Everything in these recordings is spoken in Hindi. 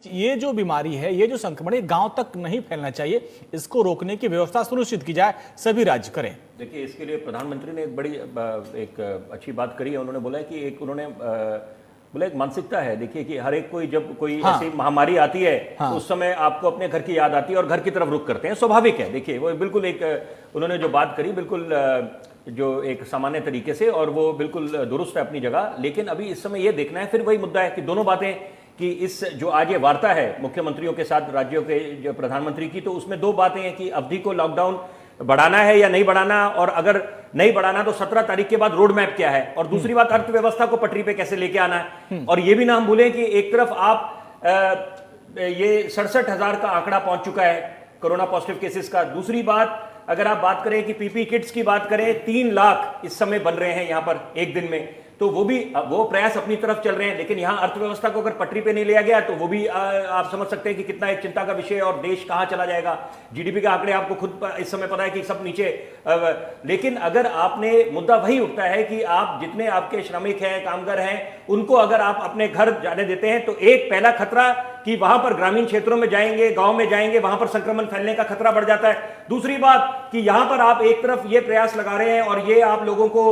ये जो बीमारी है, ये जो संक्रमण है, गांव तक नहीं फैलना चाहिए। इसको रोकने की व्यवस्था सुनिश्चित की जाए, सभी राज्य करें। देखिए, इसके लिए प्रधानमंत्री ने एक अच्छी बात करी है। उन्होंने बोला है कि एक मानसिकता है। देखिए कि हर एक कोई जब कोई ऐसी महामारी आती है तो उस समय आपको अपने घर की याद आती है और घर की तरफ रुख करते हैं, स्वाभाविक है। देखिए वो बिल्कुल उन्होंने जो बात करी बिल्कुल जो एक सामान्य तरीके से, और वो बिल्कुल दुरुस्त है अपनी जगह। लेकिन अभी इस समय ये देखना है, फिर वही मुद्दा है कि दोनों बातें, कि इस जो आज ये वार्ता है मुख्यमंत्रियों के साथ राज्यों के जो प्रधानमंत्री की, तो उसमें दो बातें हैं कि अवधि को लॉकडाउन बढ़ाना है या नहीं बढ़ाना, और अगर नहीं बढ़ाना तो 17 तारीख के बाद रोड मैप क्या है, और दूसरी बात अर्थव्यवस्था को पटरी पे कैसे लेके आना है। और ये भी ना हम भूलें कि एक तरफ आप ये 67,000 का आंकड़ा पहुंच चुका है कोरोना पॉजिटिव केसेस का। दूसरी बात, अगर आप बात करें कि पीपी किट्स की बात करें, 3 लाख इस समय बन रहे हैं यहां पर एक दिन में, तो वो प्रयास अपनी तरफ चल रहे हैं। लेकिन यहां अर्थव्यवस्था को अगर पटरी पे नहीं लिया गया तो वो भी आप समझ सकते हैं कि कितना एक चिंता का विषय है, और देश कहां चला जाएगा। जीडीपी के आंकड़े आपको खुद इस समय पता है कि सब नीचे। लेकिन अगर आपने, मुद्दा वही उठता है कि आप जितने आपके श्रमिक हैं, कामगार हैं, उनको अगर आप अपने घर जाने देते हैं तो एक पहला खतरा कि वहां पर ग्रामीण क्षेत्रों में जाएंगे, गांव में जाएंगे, वहां पर संक्रमण फैलने का खतरा बढ़ जाता है। दूसरी बात कि यहां पर आप एक तरफ ये प्रयास लगा रहे हैं और ये आप लोगों को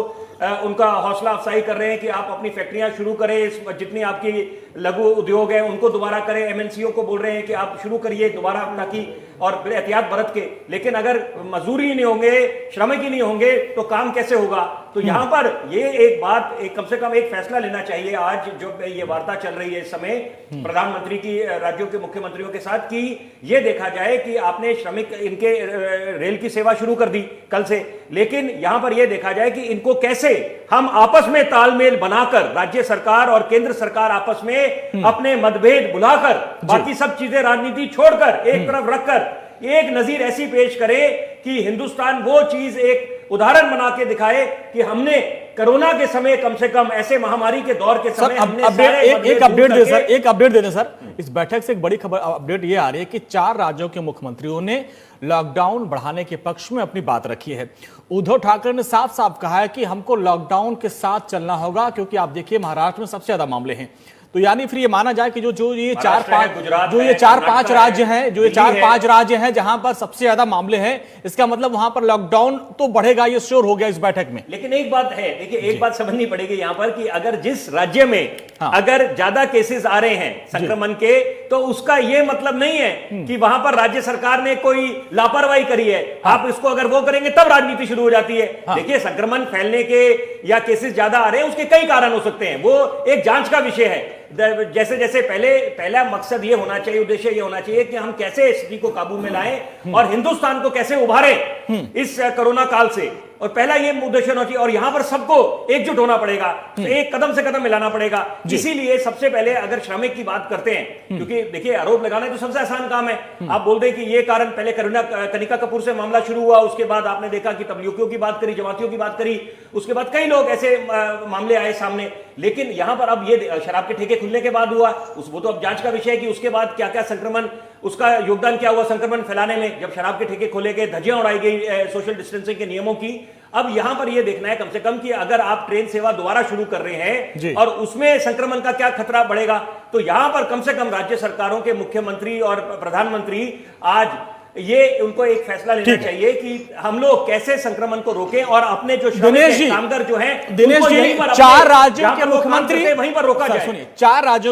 उनका हौसला अफजाई कर रहे हैं कि आप अपनी फैक्ट्रियां शुरू करें, जितनी आपकी लघु उद्योग है उनको दोबारा करें, एमएनसीओ को बोल रहे हैं कि आप शुरू करिए दोबारा, ताकि और एहतियात बरत के। लेकिन अगर मजदूरी ही नहीं होंगे, श्रमिक ही नहीं होंगे तो काम कैसे होगा। तो यहां पर ये एक बात, कम से कम एक फैसला लेना चाहिए आज जो ये वार्ता चल रही है इस समय प्रधानमंत्री की राज्यों के मुख्यमंत्रियों के साथ, कि ये देखा जाए कि आपने श्रमिक इनके रेल की सेवा शुरू कर दी कल से, लेकिन यहां पर यह देखा जाए कि इनको कैसे हम आपस में तालमेल बनाकर, राज्य सरकार और केंद्र सरकार आपस में अपने मतभेद भुलाकर, बाकी सब चीजें राजनीति छोड़कर एक तरफ रखकर एक नजीर ऐसी पेश करे कि हिंदुस्तान वो चीज एक उदाहरण बना के दिखाए कि हमने कोरोना के समय, कम से कम ऐसे महामारी के दौर के समय, हमने एक अपडेट दे दें सर। इस बैठक से एक बड़ी खबर अपडेट ये आ रही है कि 4 राज्यों के मुख्यमंत्रियों ने लॉकडाउन बढ़ाने के पक्ष में अपनी बात रखी है। उद्धव ठाकरे ने साफ साफ कहा है कि हमको लॉकडाउन के साथ चलना होगा, क्योंकि आप देखिए महाराष्ट्र में सबसे ज्यादा मामले हैं। तो यानी फिर ये माना जाए कि जो ये 4-5 राज्य हैं, जो ये 4-5 राज्य हैं जहां पर सबसे ज्यादा मामले हैं, इसका मतलब वहां पर लॉकडाउन तो बढ़ेगा, ये श्योर हो गया इस बैठक में। लेकिन एक बात है, देखिए एक बात समझनी पड़ेगी यहां पर कि अगर जिस राज्य में अगर ज्यादा केसेस आ रहे हैं संक्रमण के, तो उसका ये मतलब नहीं है कि वहां पर राज्य सरकार ने कोई लापरवाही करी है। आप इसको अगर वो करेंगे तब राजनीति शुरू हो जाती है। देखिए, संक्रमण फैलने के या केसेस ज्यादा आ रहे हैं, उसके कई कारण हो सकते हैं, वो एक जांच का विषय है। जैसे जैसे पहला मकसद ये होना चाहिए, उद्देश्य ये होना चाहिए कि हम कैसे स्थिति को काबू में लाएं और हिंदुस्तान को कैसे उभारें इस कोरोना काल से, और पहला ये उद्देश्य होना चाहिए। और यहां पर सबको एकजुट होना पड़ेगा, एक कदम से कदम मिलाना पड़ेगा। इसीलिए सबसे पहले अगर श्रमिक की बात करते हैं, क्योंकि देखिए आरोप लगाना तो सबसे आसान काम है। आप बोल दें कि ये कारण, पहले कनिका कपूर से मामला शुरू हुआ, उसके बाद आपने देखा कि तबलीगियों की बात करी, जमातियों की बात करी, उसके बाद कई लोग ऐसे मामले आए सामने। लेकिन यहां पर अब ये शराब के ठेके खुलने के बाद हुआ, वो तो अब जांच का विषय है कि उसके बाद क्या क्या संक्रमण, उसका योगदान क्या हुआ संक्रमण फैलाने में, जब शराब के ठेके खोले गए, धज्जियां उड़ाई गई सोशल डिस्टेंसिंग के नियमों की। अब यहां पर यह देखना है कम से कम कि अगर आप ट्रेन सेवा दोबारा शुरू कर रहे हैं और उसमें संक्रमण का क्या खतरा बढ़ेगा, तो यहां पर कम से कम राज्य सरकारों के मुख्यमंत्री और प्रधानमंत्री आज ये उनको एक फैसला लेना चाहिए कि हम लोग कैसे संक्रमण को रोकें और अपने जो कामगार जो हैं, दिनेश जी, 4 राज्यों के मुख्यमंत्री वहीं पर रोका जाए। सुनिए, 4 राज्यों के